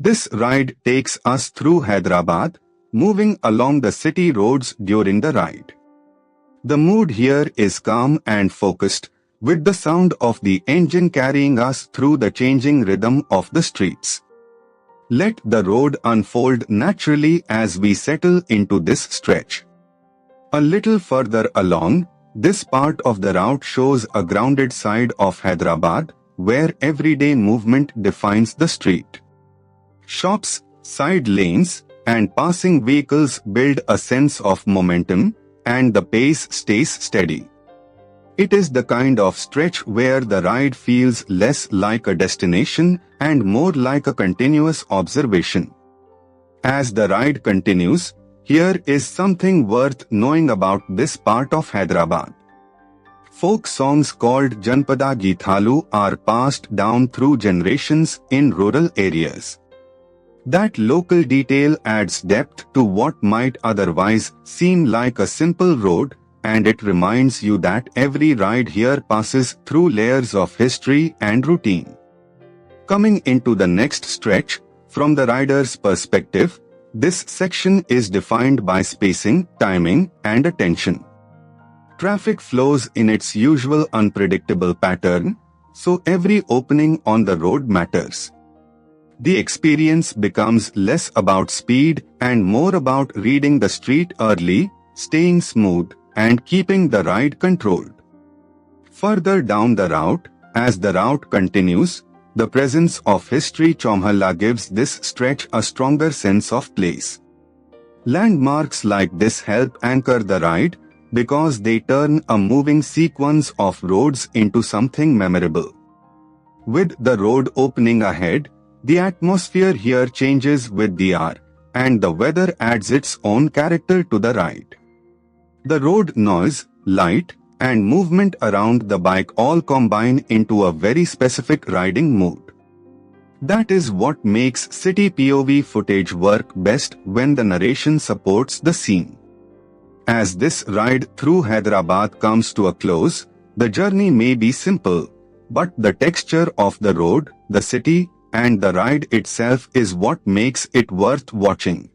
This ride takes us through Hyderabad, moving along the city roads during the ride. The mood here is calm and focused, with the sound of the engine carrying us through the changing rhythm of the streets. Let the road unfold naturally as we settle into this stretch. A little further along, this part of the route shows a grounded side of Hyderabad, where everyday movement defines the street. Shops, side lanes, and passing vehicles build a sense of momentum, and the pace stays steady. It is the kind of stretch where the ride feels less like a destination and more like a continuous observation. As the ride continues, here is something worth knowing about this part of Hyderabad. Folk songs called Janpada Geethalu are passed down through generations in rural areas. That local detail adds depth to what might otherwise seem like a simple road, and it reminds you that every ride here passes through layers of history and routine. Coming into the next stretch, from the rider's perspective, this section is defined by spacing, timing, and attention. Traffic flows in its usual unpredictable pattern, so every opening on the road matters. The experience becomes less about speed and more about reading the street early, staying smooth, and keeping the ride controlled. Further down the route, as the route continues, the presence of history Chomhalla gives this stretch a stronger sense of place. Landmarks like this help anchor the ride because they turn a moving sequence of roads into something memorable. With the road opening ahead, the atmosphere here changes with the hour, and the weather adds its own character to the ride. The road noise, light, and movement around the bike all combine into a very specific riding mood. That is what makes city POV footage work best when the narration supports the scene. As this ride through Hyderabad comes to a close, the journey may be simple, but the texture of the road, the city, and the ride itself is what makes it worth watching.